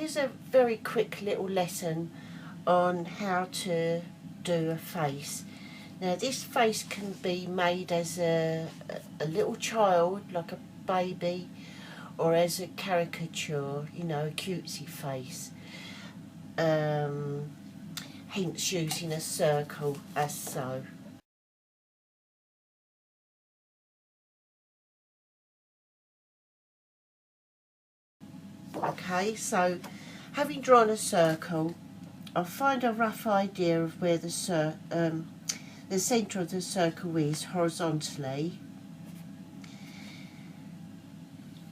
here's a very quick little lesson on how to do a face. Now this face can be made as a little child, like a baby, or as a caricature, you know, a cutesy face. Hence using a circle as so. Okay, so having drawn a circle, I'll find a rough idea of where the centre of the circle is horizontally,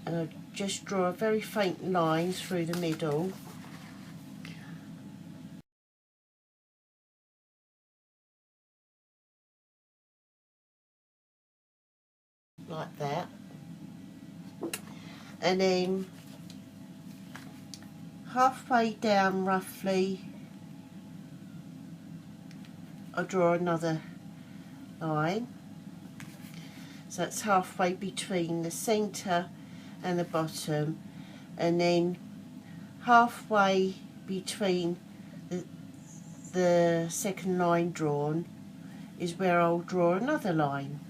and I'll just draw a very faint line through the middle. Like that. And then halfway down roughly, I'll draw another line. So that's halfway between the centre and the bottom, and then halfway between the second line drawn is where I'll draw another line.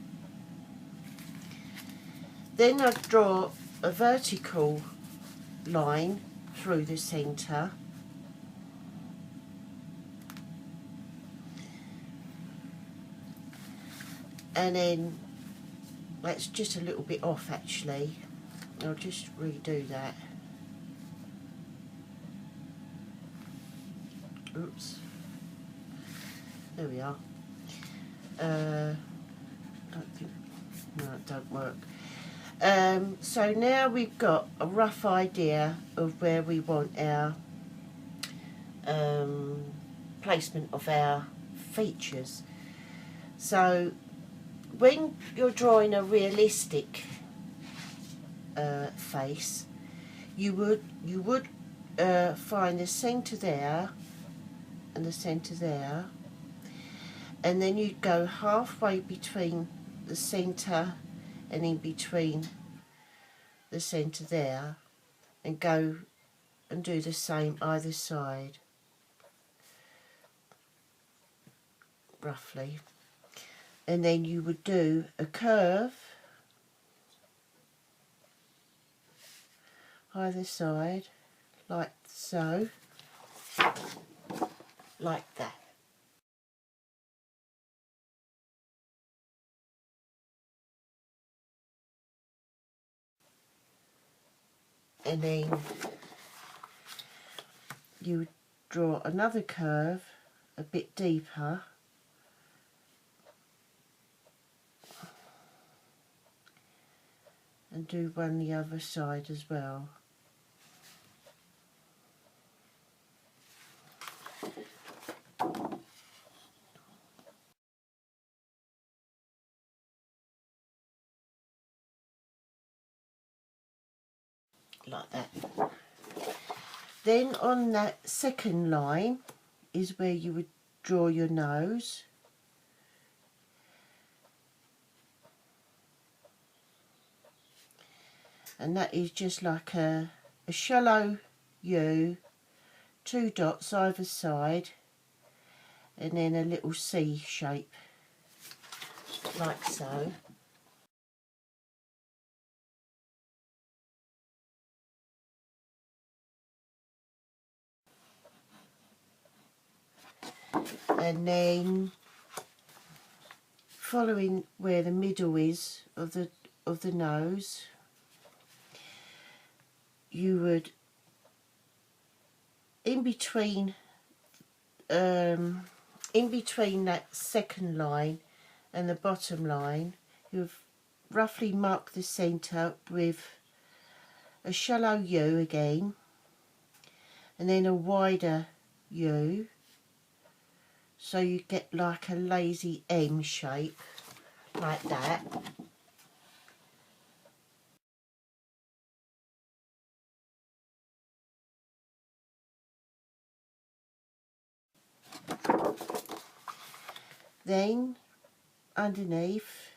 Then I'll draw a vertical line through the centre, and then that's just a little bit off actually. I'll just redo that. Oops. There we are. Don't think, no, it don't work. So now we've got a rough idea of where we want our placement of our features. So when you're drawing a realistic face, you would find the centre there and the centre there, and then you'd go halfway between the centre and in between the centre there, and go and do the same either side, roughly. And then you would do a curve either side, like so, like that. And then you would draw another curve a bit deeper, and do one the other side as well. Like that. Then on that second line is where you would draw your nose. And that is just like a shallow U, 2 dots either side, and then a little C shape, like so. And then following where the middle is of the nose, you would in between that second line and the bottom line, you've roughly marked the centre with a shallow U again, and then a wider U, so you get like a lazy M shape, like that. Then underneath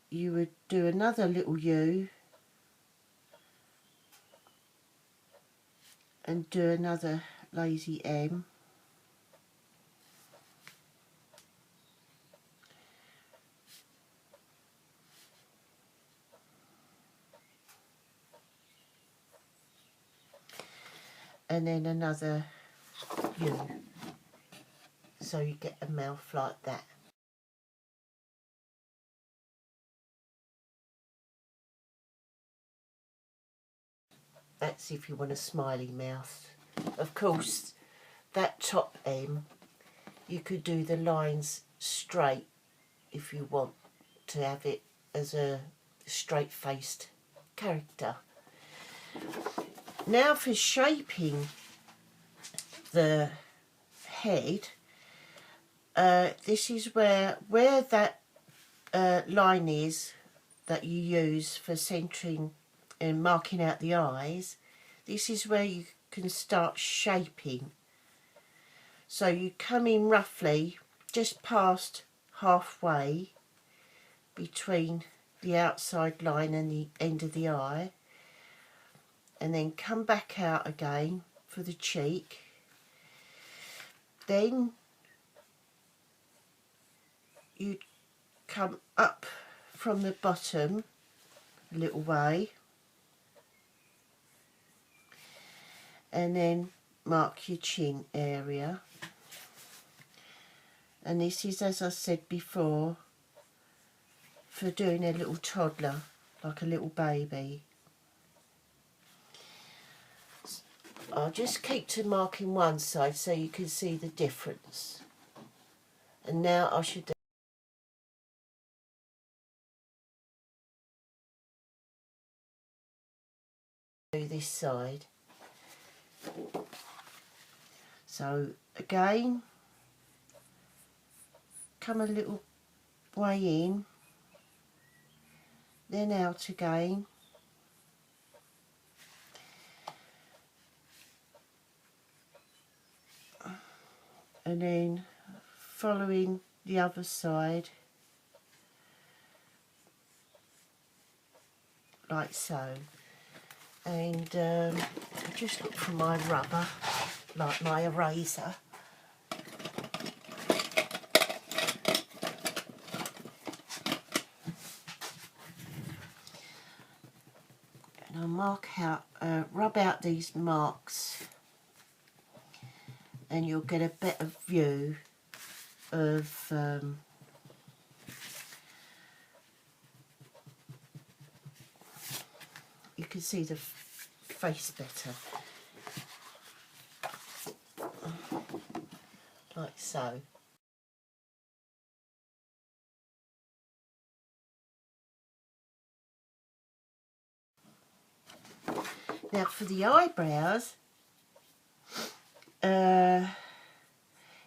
you would do another little U, and do another lazy M. And then another U, so you get a mouth like that. That's if you want a smiley mouth. Of course, that top M, you could do the lines straight if you want to have it as a straight-faced character. Now for shaping the head, this is where that line is that you use for centering and marking out the eyes. This is where you can start shaping. So you come in roughly just past halfway between the outside line and the end of the eye, and then come back out again for the cheek. Then you come up from the bottom a little way and then mark your chin area. And this is, as I said before, for doing a little toddler, like a little baby. I'll just keep to marking one side so you can see the difference. And now I should do this side. So again, come a little way in, then out again, and then following the other side like so. And I just look for my rubber, like my eraser. And I'll mark out, rub out these marks, and you'll get a better view of you can see the face better, like so. Now for the eyebrows,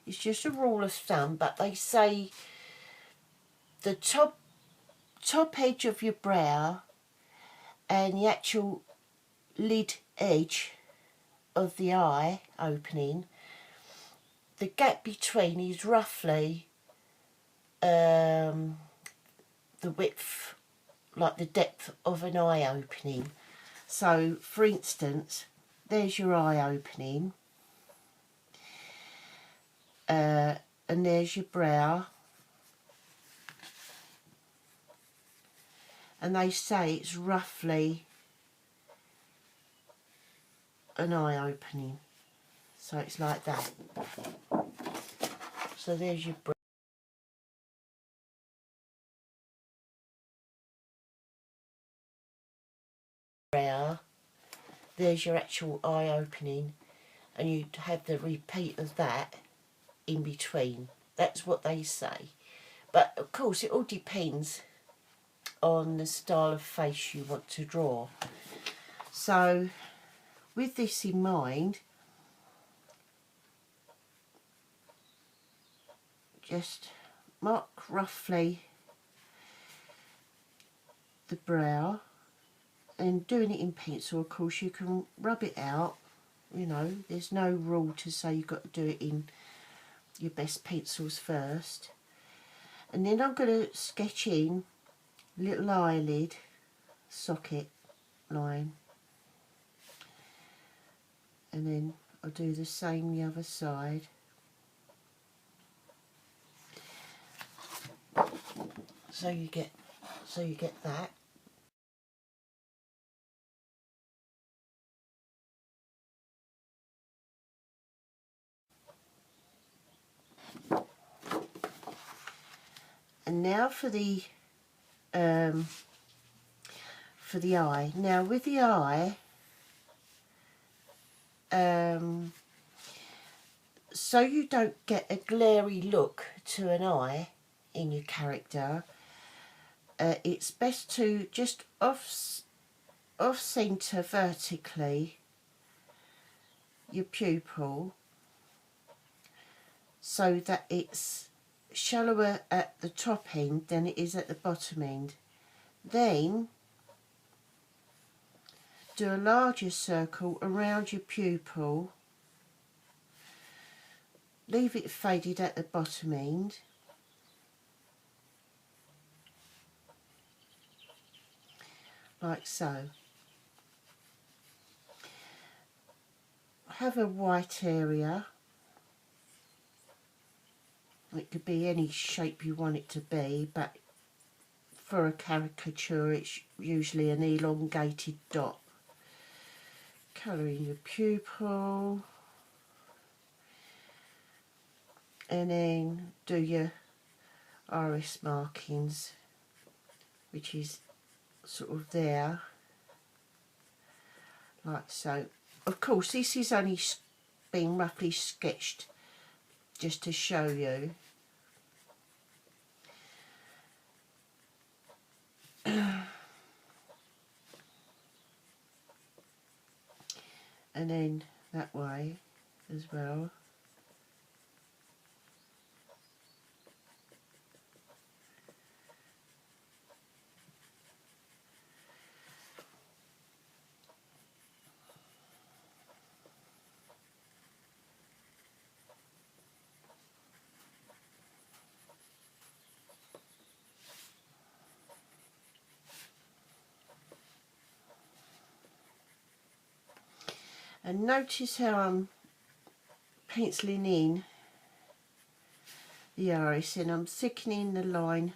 it's just a rule of thumb, but they say the top edge of your brow and the actual lid edge of the eye opening, the gap between is roughly the width, like the depth of an eye opening. So for instance, there's your eye opening, and there's your brow, and they say it's roughly an eye opening, so it's like that. So there's your brow, there's your actual eye opening, and you'd have the repeat of that in between. That's what they say, but of course it all depends on the style of face you want to draw. So with this in mind, just mark roughly the brow, and doing it in pencil, of course you can rub it out, you know, there's no rule to say you've got to do it in your best pencils first. And then I'm going to sketch in a little eyelid socket line, and then I'll do the same the other side. So you get that. And now for the eye. Now with the eye, so you don't get a glary look to an eye in your character, it's best to just off centre vertically your pupil so that it's shallower at the top end than it is at the bottom end. Then do a larger circle around your pupil, leave it faded at the bottom end, like so. Have a white area. It could be any shape you want it to be, but for a caricature it's usually an elongated dot. Colour in your pupil, and then do your iris markings, which is sort of there, like so. Of course this is only being roughly sketched just to show you. And then that way as well. And notice how I'm penciling in the iris, and I'm thickening the line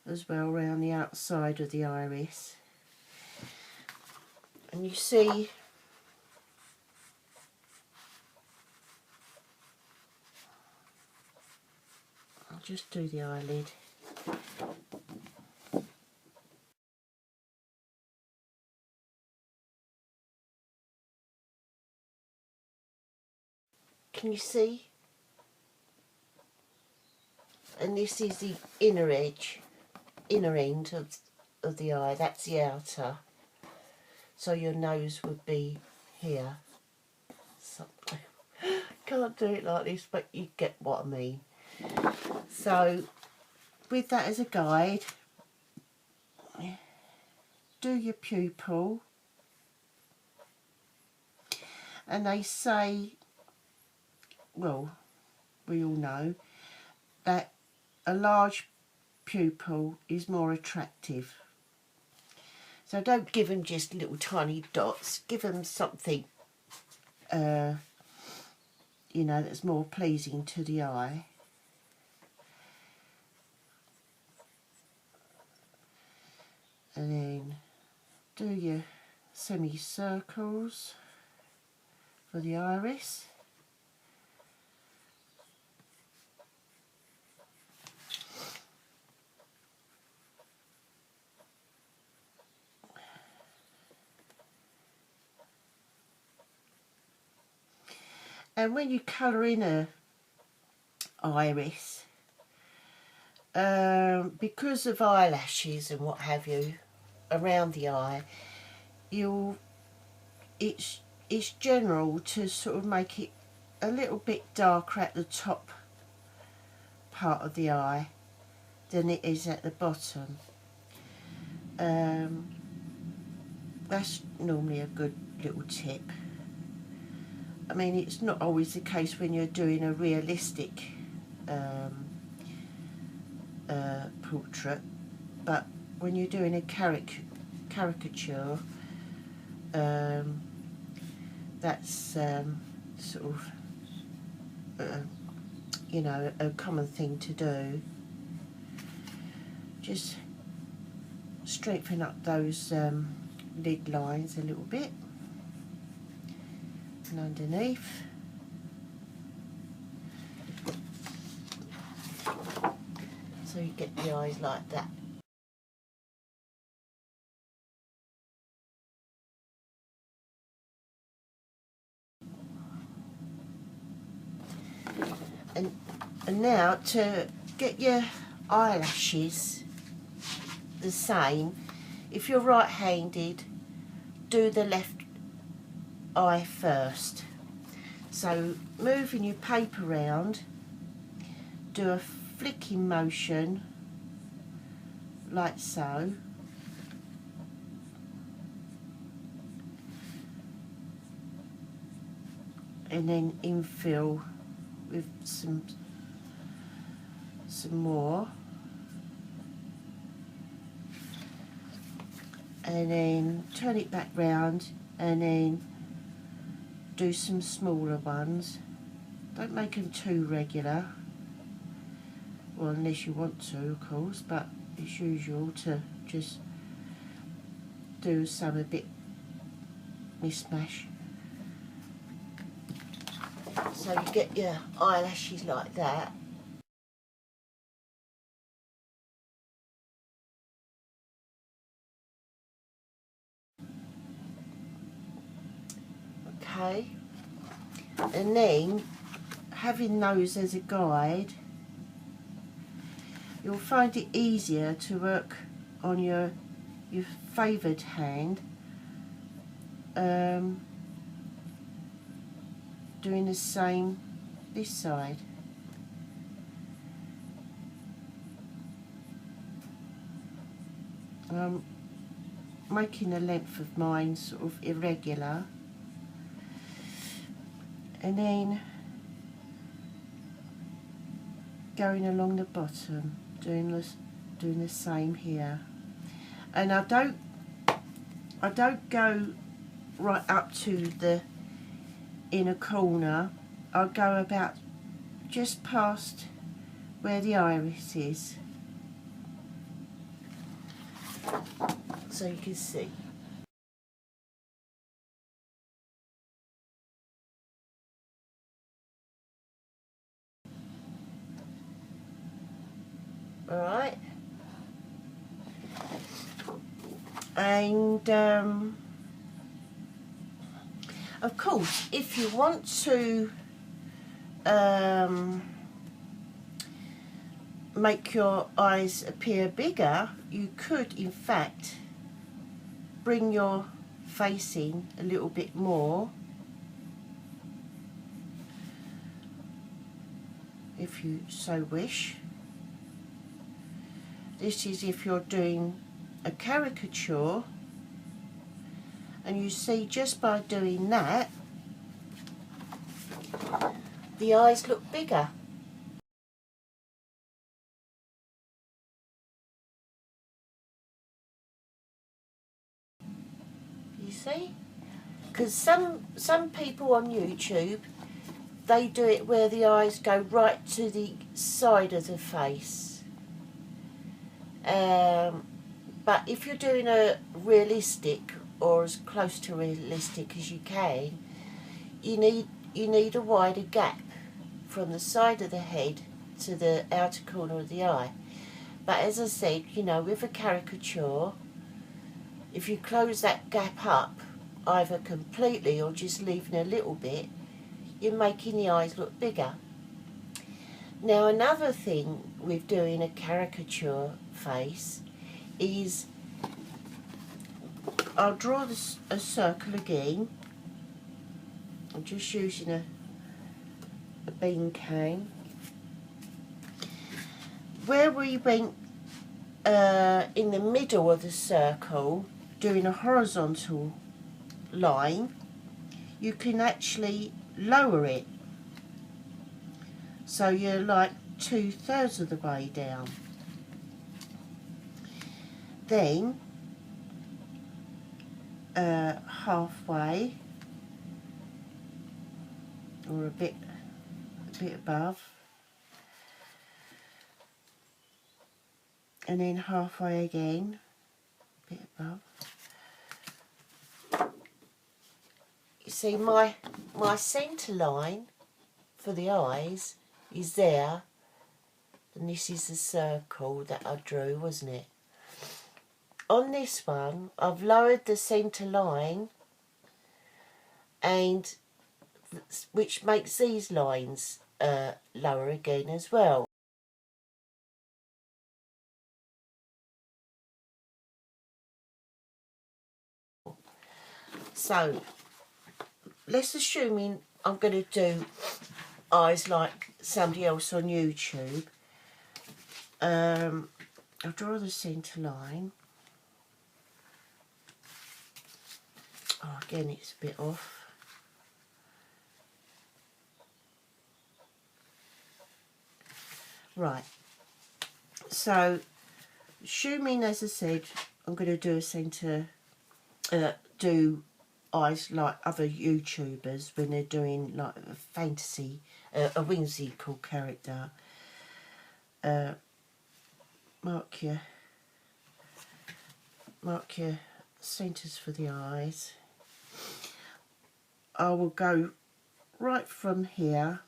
as well around the outside of the iris. And you see I'll just do the eyelid. Can you see? And this is the inner edge, inner end of the eye. That's the outer. So your nose would be here. Something. Can't do it like this, but you get what I mean. So with that as a guide, do your pupil. And they say, well, we all know that a large pupil is more attractive. So don't give them just little tiny dots. Give them something, you know, that's more pleasing to the eye. And then do your semicircles for the iris. And when you colour in a iris, because of eyelashes and what have you around the eye, it's general to sort of make it a little bit darker at the top part of the eye than it is at the bottom. That's normally a good little tip. I mean, it's not always the case when you're doing a realistic portrait, but when you're doing a caricature, that's sort of you know, a common thing to do. Just straighten up those lid lines a little bit, and underneath. So you get the eyes like that. And now to get your eyelashes the same, if you're right-handed, do the left eye first. So moving your paper around, do a flicking motion like so. And then infill with some more, and then turn it back round, and then do some smaller ones. Don't make them too regular, well, unless you want to, of course, but it's usual to just do some a bit mishmash. So you get your eyelashes like that. Okay, and then having those as a guide, you'll find it easier to work on your favoured hand, doing the same this side. Making the length of mine sort of irregular, and then going along the bottom, doing the same here. And I don't go right up to the inner corner. I'll go about just past where the iris is, so you can see. Alright, and of course, if you want to make your eyes appear bigger, you could in fact bring your face in a little bit more, if you so wish. This is if you're doing a caricature, and you see just by doing that the eyes look bigger. You see? Because some people on YouTube, they do it where the eyes go right to the side of the face. But if you're doing a realistic, or as close to realistic as you can, you need a wider gap from the side of the head to the outer corner of the eye. But as I said, you know, with a caricature, if you close that gap up either completely or just leaving a little bit, you're making the eyes look bigger. Now, another thing with doing a caricature face is, I'll draw a circle again. I'm just using a bean cane. Where we went in the middle of the circle, doing a horizontal line, you can actually lower it. So you're like 2/3 of the way down. Then halfway, or a bit above, and then halfway again, a bit above. You see, my centre line for the eyes is there, and this is the circle that I drew, wasn't it? On this one, I've lowered the centre line, and which makes these lines lower again as well. So let's assume I'm going to do eyes like somebody else on YouTube. I'll draw the centre line. Oh, again, it's a bit off. Right. So, assuming, as I said, I'm going to do a centre, do eyes like other YouTubers when they're doing like a fantasy, a whimsical character. Mark your centres for the eyes. I will go right from here,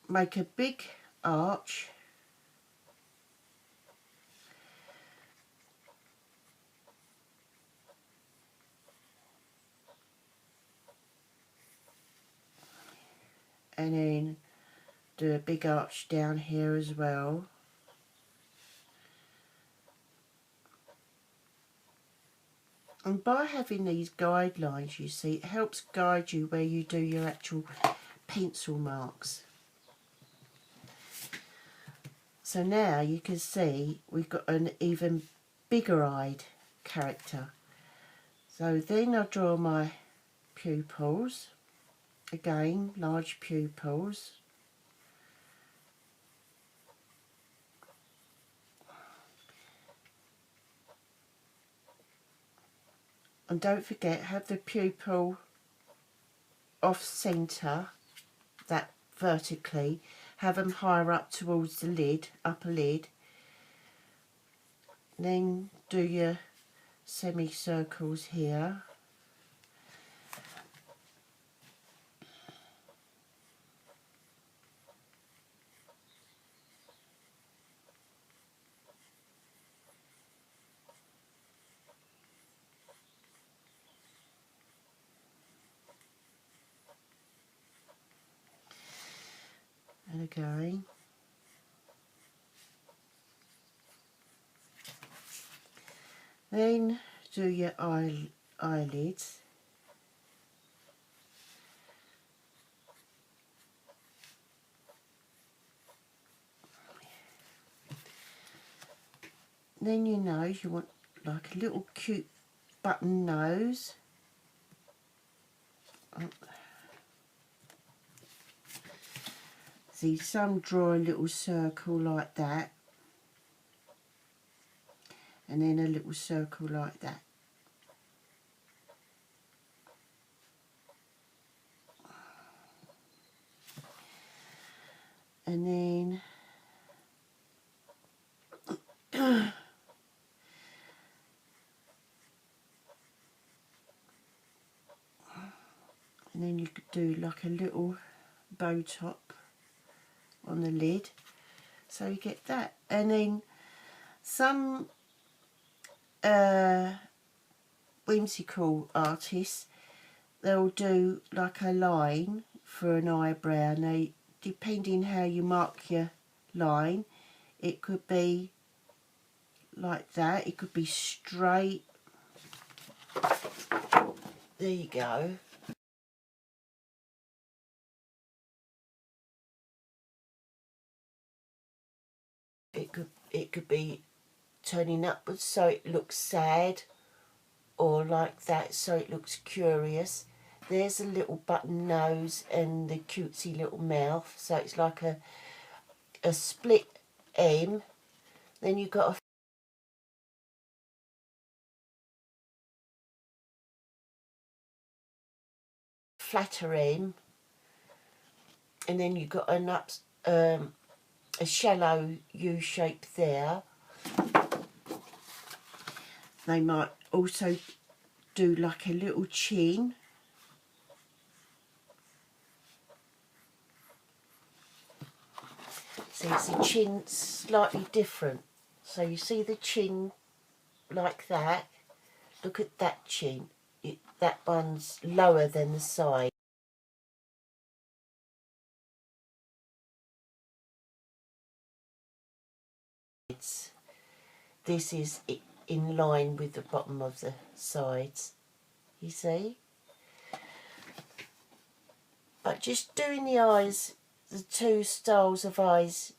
make a big arch, and then do a big arch down here as well. And by having these guidelines, you see, it helps guide you where you do your actual pencil marks. So now you can see we've got an even bigger eyed character. So then I draw my pupils, again large pupils. And don't forget, have the pupil off centre, that vertically, have them higher up towards the lid, upper lid. Then do your semicircles here. And again. Then do your eyelids. Then your nose, you want like a little cute button nose. See, some draw a little circle like that, and then a little circle like that. And then you could do like a little bow top on the lid, so you get that. And then some whimsical artists, they'll do like a line for an eyebrow, and they, depending how you mark your line, it could be like that, it could be straight. There you go. It could be turning upwards so it looks sad, or like that so it looks curious. There's a little button nose and the cutesy little mouth, so it's like a split M. Then you've got a flatter M, and then you've got a shallow U shape there. They might also do like a little chin. See, it's the chin slightly different. So you see the chin like that. Look at that chin. That one's lower than the side. This is in line with the bottom of the sides, you see. But just doing the eyes, the two styles of eyes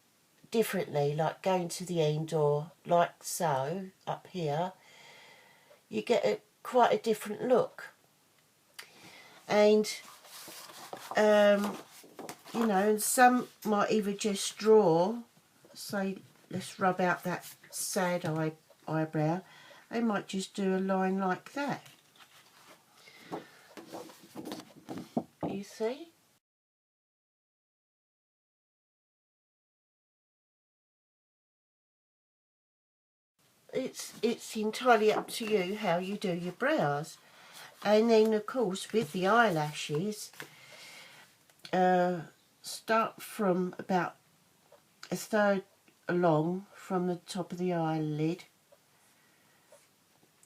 differently, like going to the end or like so, up here, you get quite a different look. And, you know, and some might either just draw, say, let's rub out that sad eyebrow. They might just do a line like that. You see? It's entirely up to you how you do your brows. And then, of course, with the eyelashes, start from about a third along from the top of the eyelid.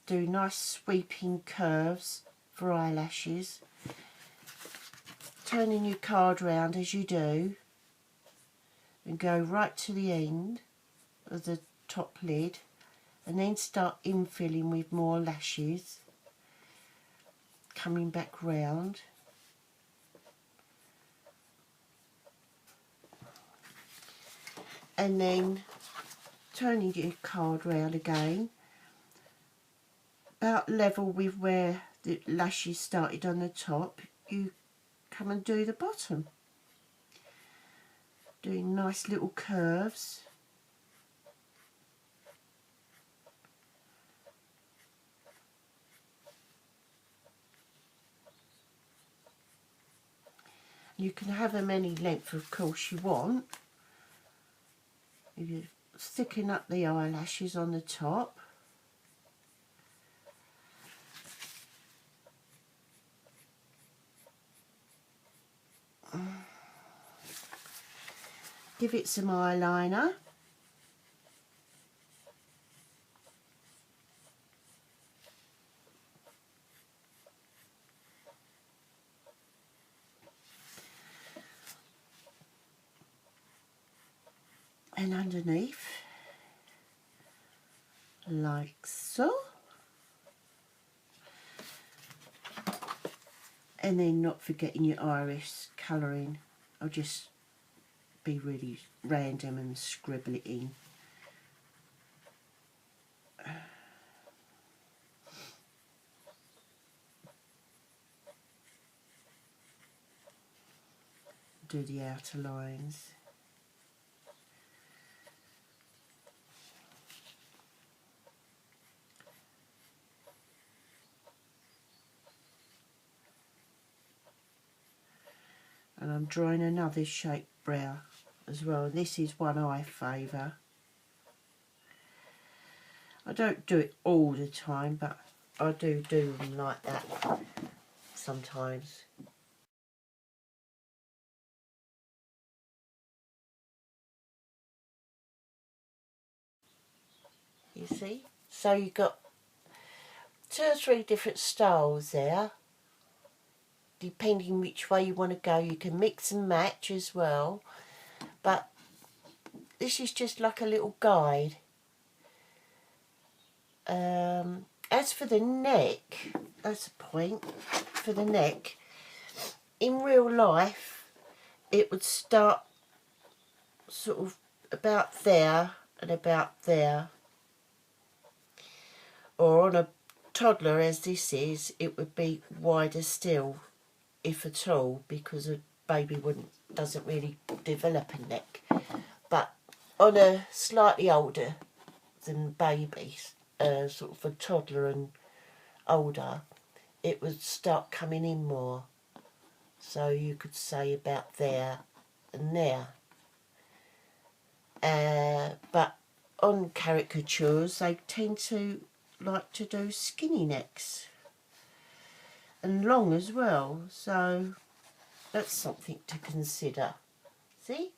Do nice sweeping curves for eyelashes. Turning your card round as you do, and go right to the end of the top lid, and then start infilling with more lashes, coming back round. And then turning your card round again, about level with where the lashes started on the top, you come and do the bottom. Doing nice little curves. You can have them any length, of course, you want. If you thicken up the eyelashes on the top. Give it some eyeliner. And underneath, like so. And then not forgetting your iris colouring. I'll just be really random and scribble it in. Do the outer lines. And I'm drawing another shaped brow as well. This is one I favour. I don't do it all the time, but I do them like that sometimes. You see? So you've got 2 or 3 different styles there. Depending which way you want to go, you can mix and match as well. But this is just like a little guide. As for the neck, that's a point for the neck. In real life, it would start sort of about there and about there. Or on a toddler, as this is, it would be wider still, if at all, because a baby doesn't really develop a neck. But on a slightly older than babies, sort of a toddler and older, it would start coming in more. So you could say about there and there. But on caricatures they tend to like to do skinny necks and long as well, so that's something to consider. See?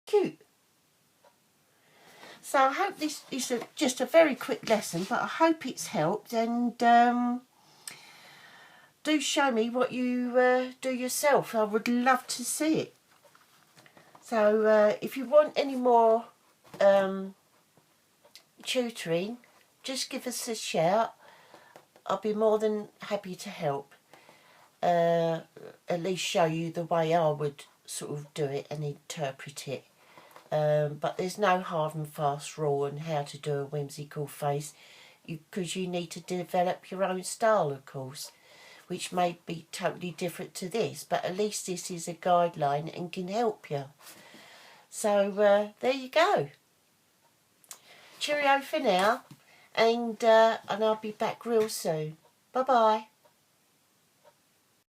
Cute. So I hope this is just a very quick lesson, but I hope it's helped, and do show me what you do yourself. I would love to see it. So if you want any more tutoring, just give us a shout. I'll be more than happy to help. At least show you the way I would sort of do it and interpret it. But there's no hard and fast rule on how to do a whimsical face, because you need to develop your own style, of course, which may be totally different to this, but at least this is a guideline and can help you. So there you go. Cheerio for now, and I'll be back real soon. Bye bye.